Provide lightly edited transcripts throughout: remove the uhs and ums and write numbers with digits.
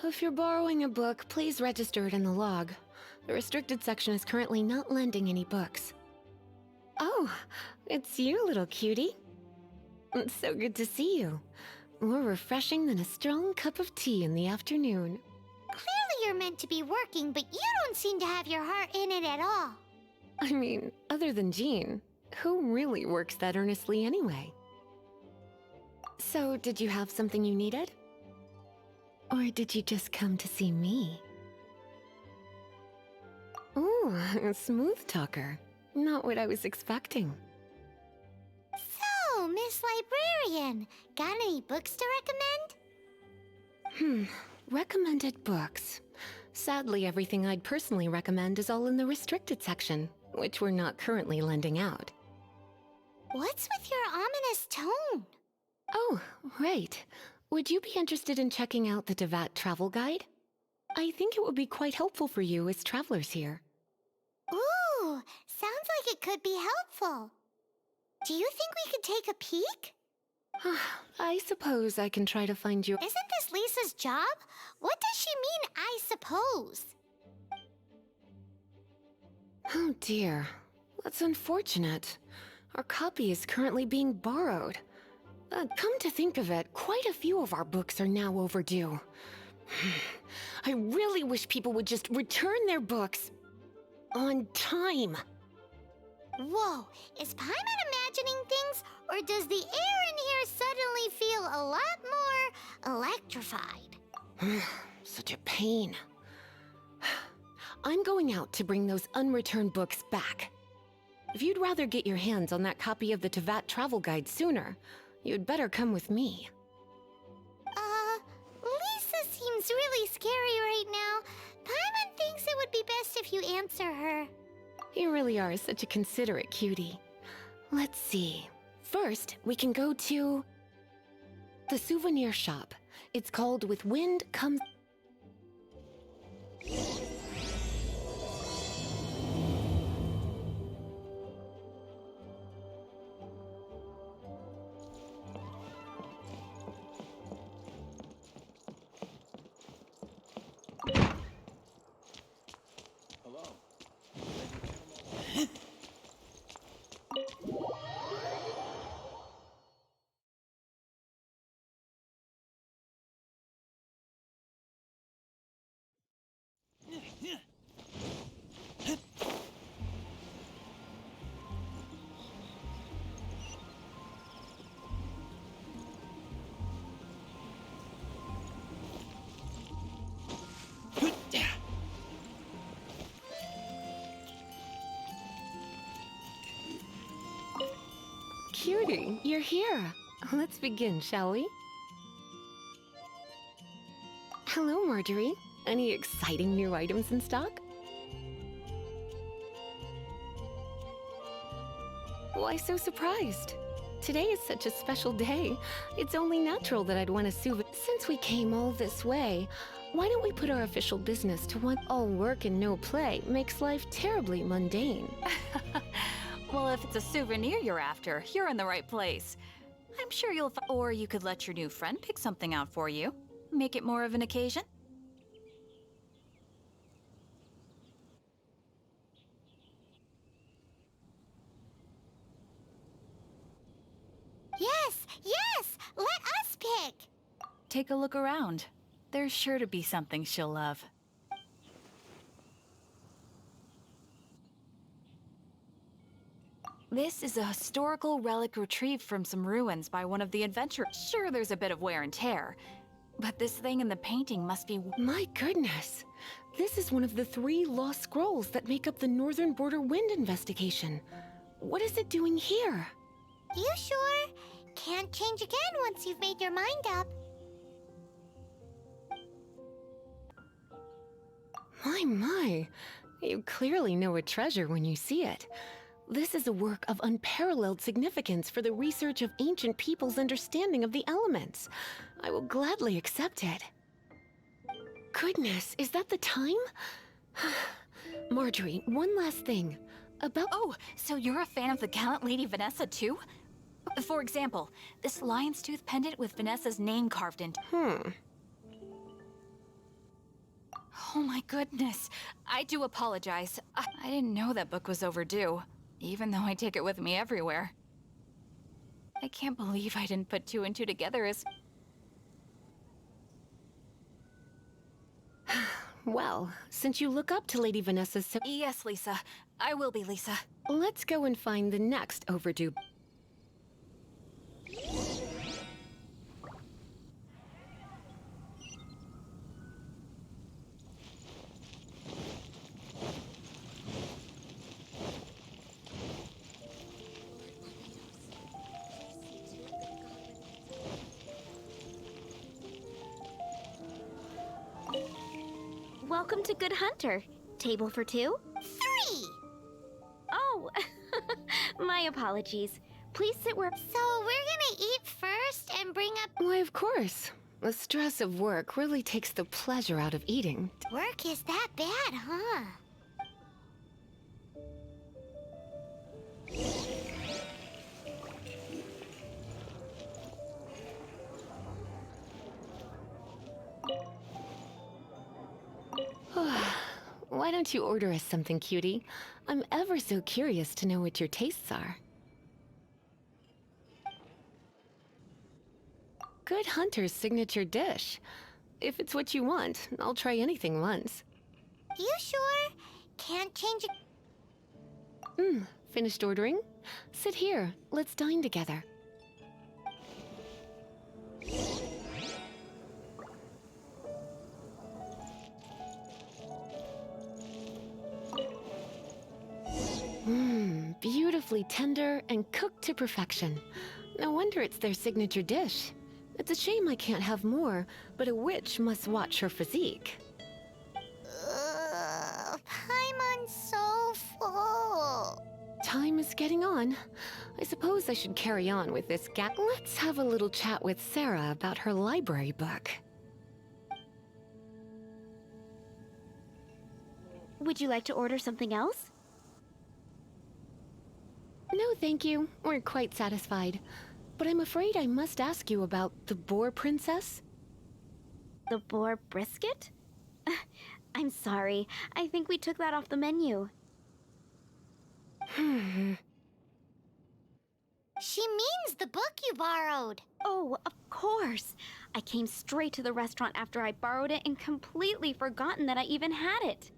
If you're borrowing a book, please register it in the log. The restricted section is currently not lending any books. Oh, it's you, little cutie. It's so good to see you. More refreshing than a strong cup of tea in the afternoon. Clearly you're meant to be working, but you don't seem to have your heart in it at all. I mean, other than Jean, who really works that earnestly anyway? So, did you have something you needed? Or did you just come to see me? Ooh, a smooth talker. Not what I was expecting. So, Miss Librarian, got any books to recommend? Recommended books. Sadly, everything I'd personally recommend is all in the restricted section, which we're not currently lending out. What's with your ominous tone? Oh, right. Would you be interested in checking out the Devat travel guide? I think it would be quite helpful for you as travelers here. Ooh, sounds like it could be helpful. Do you think we could take a peek? I suppose I can try to find you. Isn't this Lisa's job? What does she mean, I suppose? Oh dear, that's unfortunate. Our copy is currently being borrowed. Come to think of it, quite a few of our books are now overdue. I really wish people would just return their books on time. Whoa, is Paimon imagining things, or does the air in here suddenly feel a lot more electrified? Such a pain. I'm going out to bring those unreturned books back. If you'd rather get your hands on that copy of the Tevat travel guide sooner, you'd better come with me. Lisa seems really scary right now. Paimon thinks it would be best if you answer her. You really are such a considerate cutie. Let's see. First, we can go to the souvenir shop. It's called With Wind Comes... Cutie, you're here. Let's begin, shall we? Hello, Marjorie. Any exciting new items in stock? Why so surprised? Today is such a special day. It's only natural that I'd want a souvenir. Since we came all this way, why don't we put our official business to one? All work and no play makes life terribly mundane. Well, if it's a souvenir you're after, you're in the right place. I'm sure you'll or you could let your new friend pick something out for you. Make it more of an occasion. Yes, let us pick. Take a look around. There's sure to be something she'll love. This is a historical relic retrieved from some ruins by one of the adventurers. Sure, there's a bit of wear and tear, but this thing in the painting must be... My goodness! This is one of the 3 lost scrolls that make up the Northern Border Wind investigation. What is it doing here? You sure? Can't change again once you've made your mind up. My. You clearly know a treasure when you see it. This is a work of unparalleled significance for the research of ancient people's understanding of the elements. I will gladly accept it. Goodness, is that the time? Marjorie, one last thing. About— Oh, so you're a fan of the gallant Lady Vanessa too? For example, this lion's tooth pendant with Vanessa's name carved into. Oh my goodness. I do apologize. I didn't know that book was overdue, even though I take it with me everywhere. I can't believe I didn't put two and two together as... Well, since you look up to Lady Vanessa so... Yes, Lisa. I will be, Lisa. Let's go and find the next overdue. Welcome to Good Hunter. Table for two? 3! Oh, my apologies. Please sit where... So we're gonna eat first and bring up... Why, of course. The stress of work really takes the pleasure out of eating. Work is that bad, huh? Why don't you order us something, cutie? I'm ever so curious to know what your tastes are. Good Hunter's signature dish. If it's what you want, I'll try anything once. You sure? Can't change it. Finished ordering? Sit here. Let's dine together. Beautifully tender and cooked to perfection. No wonder it's their signature dish. It's a shame I can't have more, but a witch must watch her physique. Paimon's so full. Time is getting on. I suppose I should carry on with this Let's have a little chat with Sarah about her library book. Would you like to order something else? No, thank you. We're quite satisfied. But I'm afraid I must ask you about the Boar Princess. The boar brisket? I'm sorry. I think we took that off the menu. She means the book you borrowed. Oh, of course. I came straight to the restaurant after I borrowed it and completely forgotten that I even had it.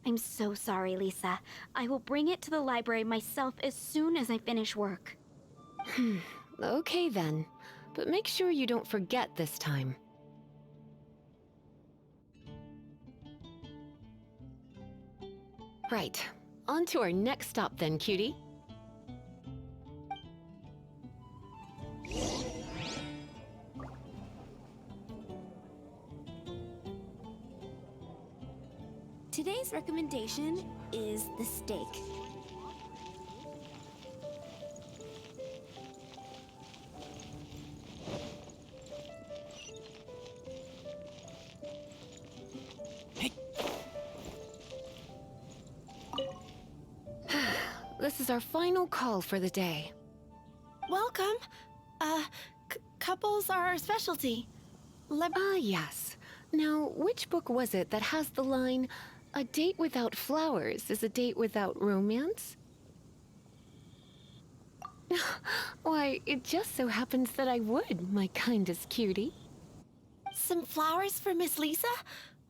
I'm so sorry, Lisa. I will bring it to the library myself as soon as I finish work. Okay then. But make sure you don't forget this time. Right. On to our next stop then, cutie. Today's recommendation is the steak. This is our final call for the day. Welcome. Couples are our specialty. Yes. Now, which book was it that has the line, "A date without flowers is a date without romance"? Why, it just so happens that I would, my kindest cutie. Some flowers for Miss Lisa?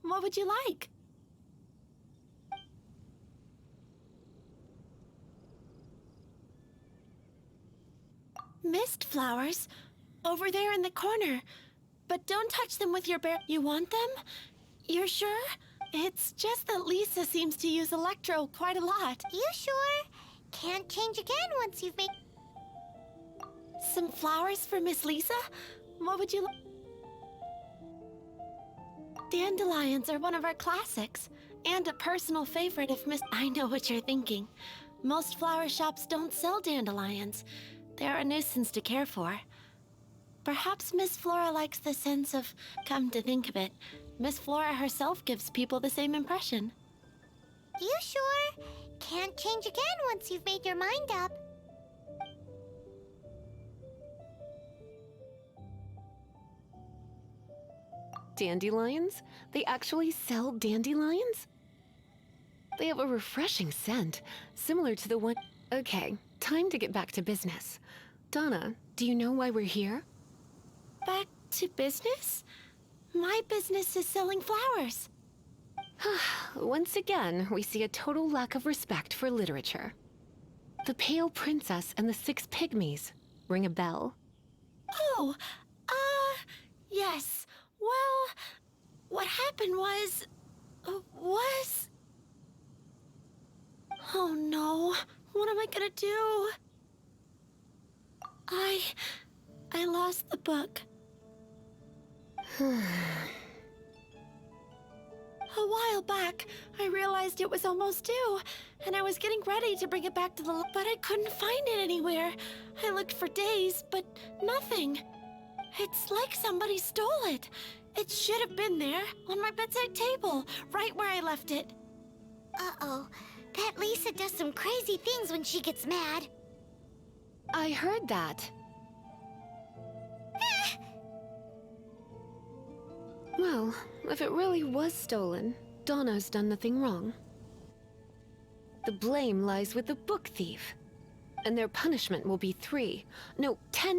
What would you like? Mist flowers? Over there in the corner. But don't touch them with your bare... You want them? You're sure? It's just that Lisa seems to use Electro quite a lot. You sure? Can't change again once you've made... Some flowers for Miss Lisa? What would you like? Dandelions are one of our classics, and a personal favorite of Miss... I know what you're thinking. Most flower shops don't sell dandelions. They're a nuisance to care for. Perhaps Miss Flora likes the sense of... Come to think of it, Miss Flora herself gives people the same impression. You sure? Can't change again once you've made your mind up. Dandelions? They actually sell dandelions? They have a refreshing scent, similar to the one... Okay, time to get back to business. Donna, do you know why we're here? Back to business? My business is selling flowers. Once again, we see a total lack of respect for literature. The Pale Princess and the Six Pygmies. Ring a bell? Oh, yes. Well, what happened was... Oh no, what am I gonna do? I lost the book. A while back, I realized it was almost due, and I was getting ready to bring it back to the but I couldn't find it anywhere. I looked for days, but nothing. It's like somebody stole it. It should have been there, on my bedside table, right where I left it. Uh-oh. That Lisa does some crazy things when she gets mad. I heard that. Well, if it really was stolen, Donna's done nothing wrong. The blame lies with the book thief. And their punishment will be 10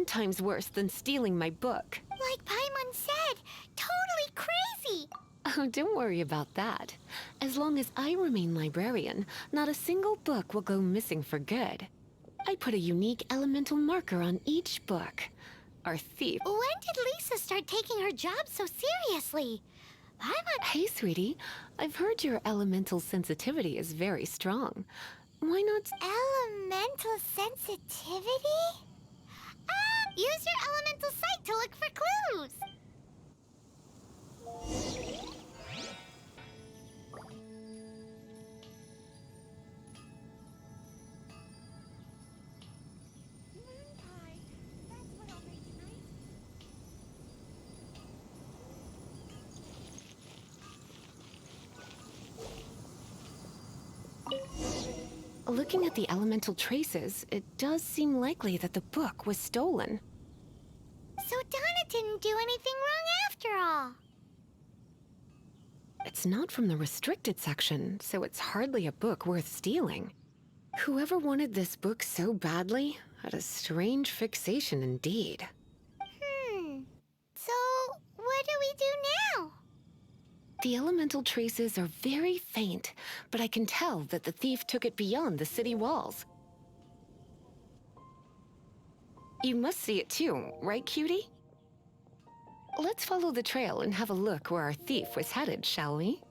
times worse than stealing my book. Like Paimon said, totally crazy. Oh, don't worry about that. As long as I remain librarian, not a single book will go missing for good. I put a unique elemental marker on each book. Our thief... When did Lisa start taking her job so seriously? Paimon... Hey, sweetie. I've heard your elemental sensitivity is very strong. Why not... Elemental sensitivity? Use your elemental sight to look for clues. Looking at the elemental traces, it does seem likely that the book was stolen. So Donna didn't do anything wrong after all. It's not from the restricted section, so it's hardly a book worth stealing. Whoever wanted this book so badly had a strange fixation indeed. So what do we do now? The elemental traces are very faint, but I can tell that the thief took it beyond the city walls. You must see it too, right, cutie? Let's follow the trail and have a look where our thief was headed, shall we?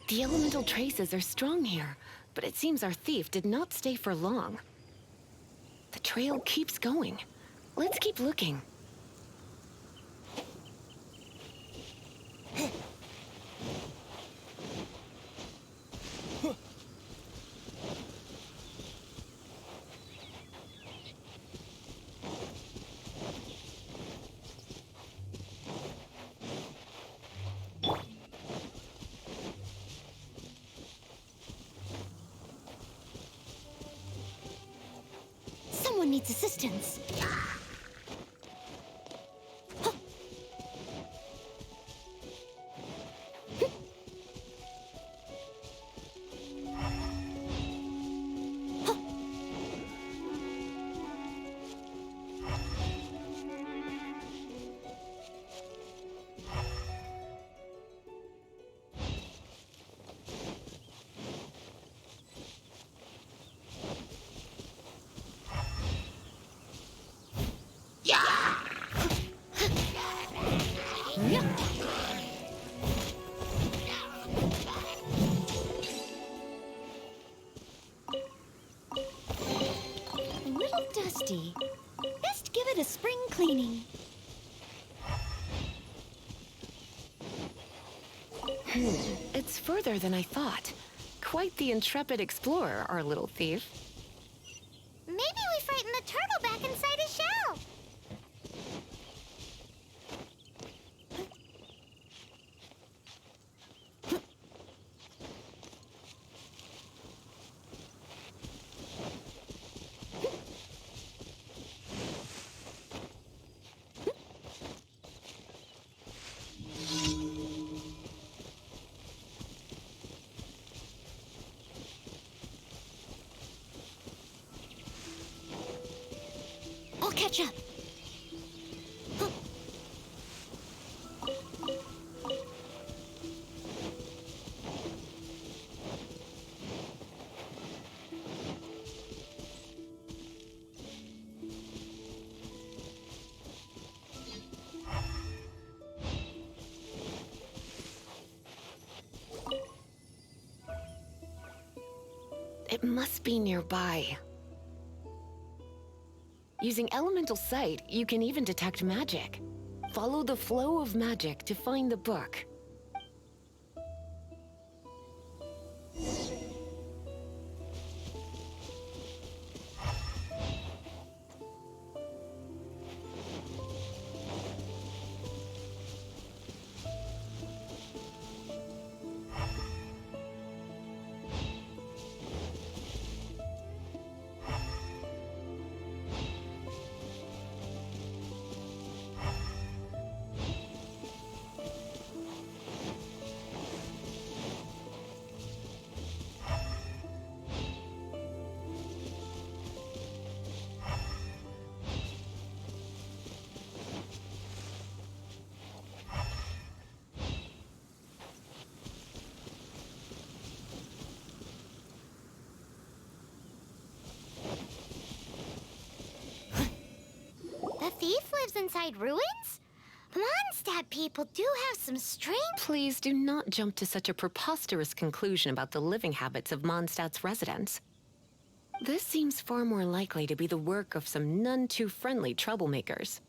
The elemental traces are strong here, but it seems our thief did not stay for long. The trail keeps going. Let's keep looking. Someone needs assistance. A little dusty. Best give it a spring cleaning. It's further than I thought. Quite the intrepid explorer, our little thief. Maybe we frightened the turtle back inside his shell. I'll catch up. It must be nearby. Using elemental sight, you can even detect magic. Follow the flow of magic to find the book. The thief lives inside ruins? Mondstadt people do have some strange... Please do not jump to such a preposterous conclusion about the living habits of Mondstadt's residents. This seems far more likely to be the work of some none-too-friendly troublemakers.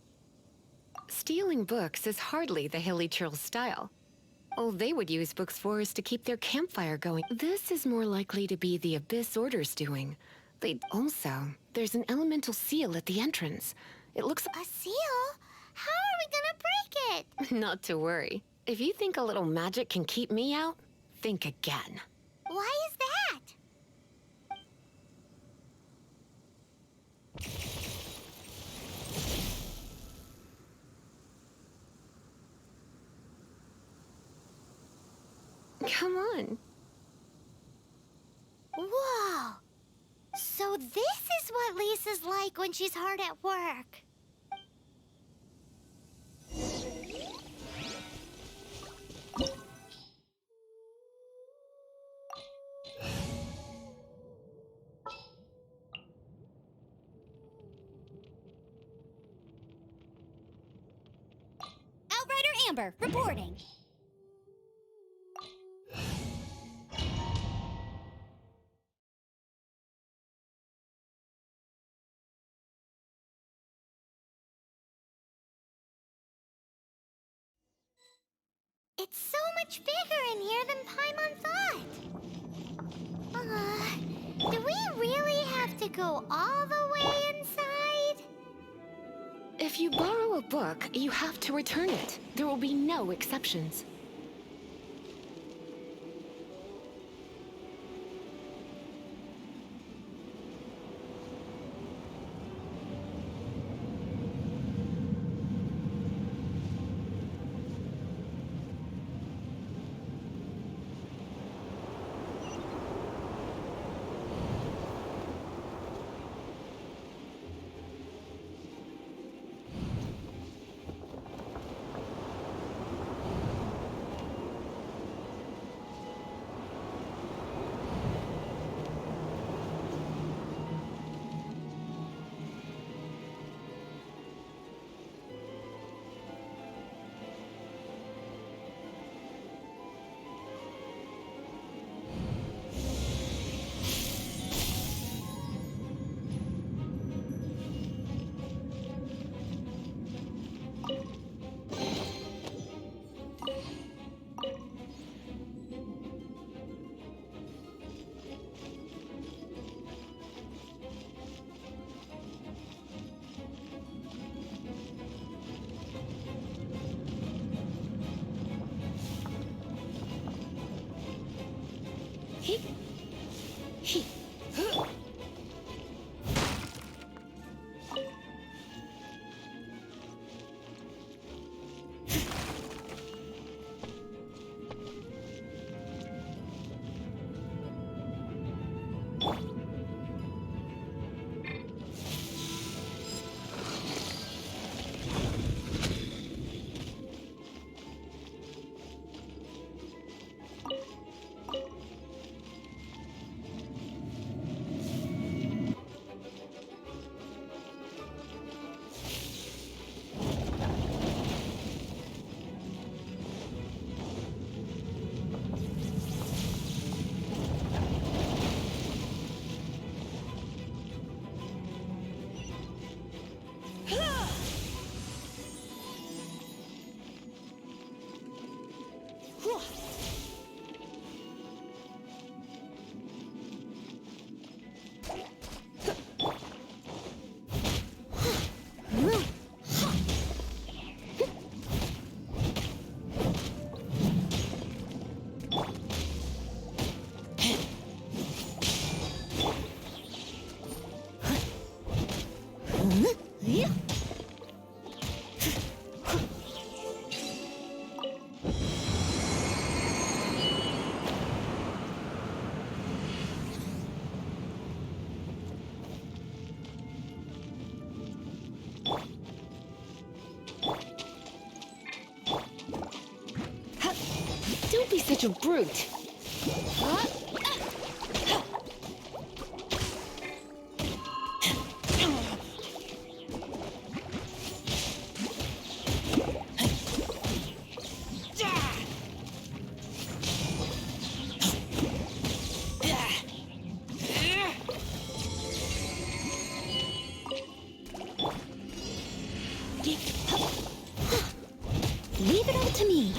Stealing books is hardly the Hilly Churl's style. All they would use books for is to keep their campfire going. This is more likely to be the Abyss Order's doing. There's an elemental seal at the entrance. It looks... A seal? How are we gonna break it? Not to worry. If you think a little magic can keep me out, think again. Why is that? Come on. Whoa! So this is what Lisa's like when she's hard at work. Outrider Amber, reporting. It's so much bigger in here than Paimon thought. Do we really have to go all the way inside? If you borrow a book, you have to return it. There will be no exceptions. Don't be such a brute. Leave it all to me.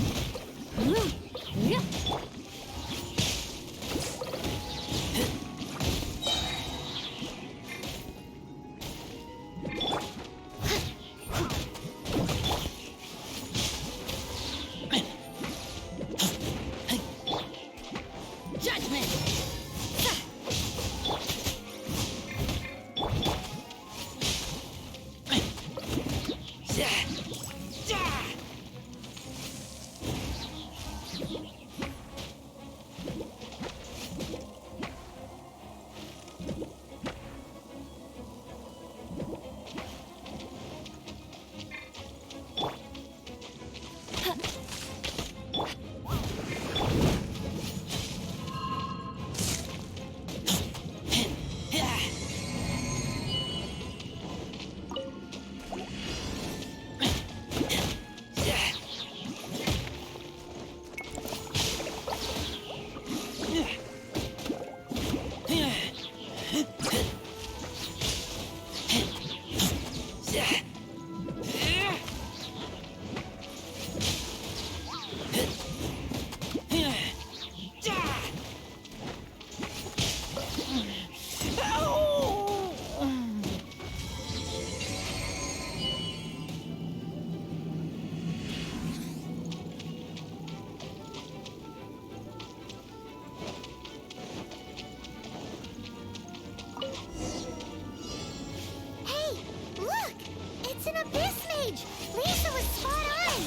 Lisa was spot on!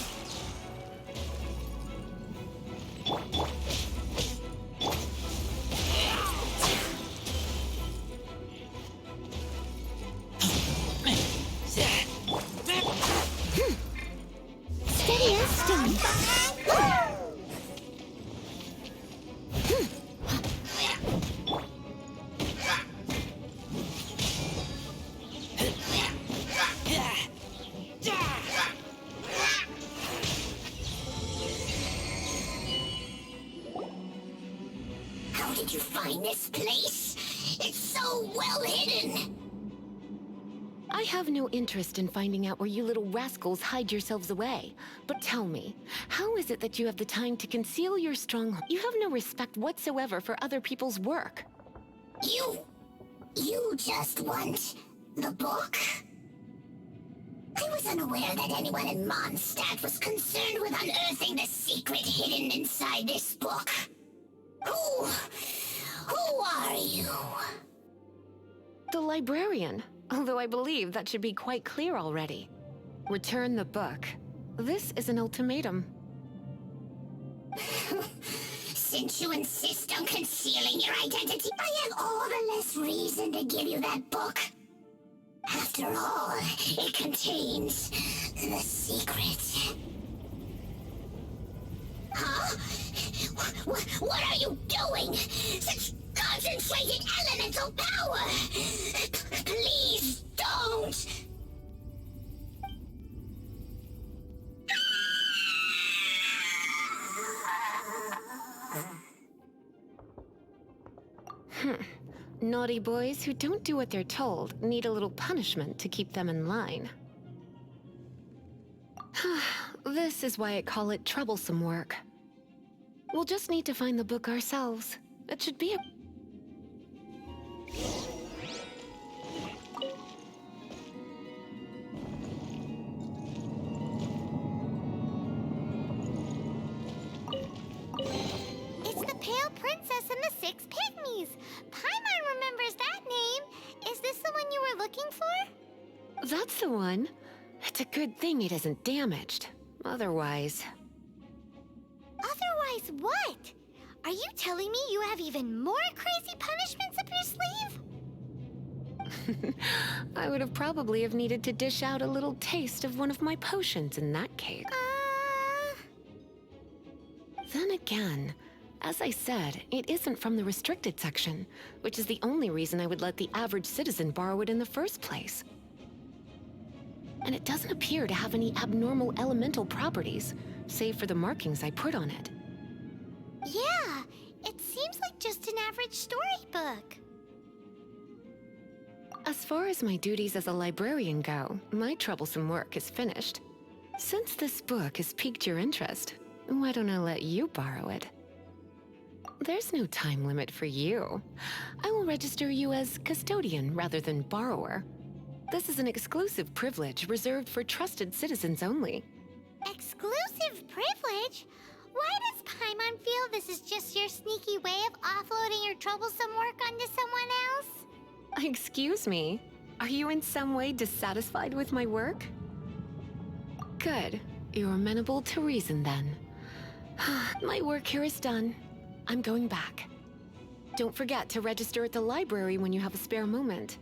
Steady as stone. How did you find this place? It's so well hidden! I have no interest in finding out where you little rascals hide yourselves away. But tell me, how is it that you have the time to conceal your stronghold? You have no respect whatsoever for other people's work. You just want the book? I was unaware that anyone in Mondstadt was concerned with unearthing the secret hidden inside this book. Who are you? The librarian, although I believe that should be quite clear already. Return the book. This is an ultimatum. Since you insist on concealing your identity, I have all the less reason to give you that book. After all, it contains the secret. Huh? What are you doing? Such concentrated elemental power! Please don't! Naughty boys who don't do what they're told need a little punishment to keep them in line. This is why I call it troublesome work. We'll just need to find the book ourselves. It should be a... It's the Pale Princess and the Six Pygmies. Paimon remembers that name. Is this the one you were looking for? That's the one. It's a good thing it isn't damaged. Otherwise... Otherwise what? Are you telling me you have even more crazy punishments up your sleeve? I would have probably have needed to dish out a little taste of one of my potions in that case. Then again, as I said, it isn't from the restricted section, which is the only reason I would let the average citizen borrow it in the first place. And it doesn't appear to have any abnormal elemental properties, save for the markings I put on it. Yeah, it seems like just an average storybook. As far as my duties as a librarian go, my troublesome work is finished. Since this book has piqued your interest, why don't I let you borrow it? There's no time limit for you. I will register you as custodian rather than borrower. This is an exclusive privilege reserved for trusted citizens only. Exclusive privilege? Why does Paimon feel this is just your sneaky way of offloading your troublesome work onto someone else? Excuse me, are you in some way dissatisfied with my work? Good. You're amenable to reason then. My work here is done. I'm going back. Don't forget to register at the library when you have a spare moment.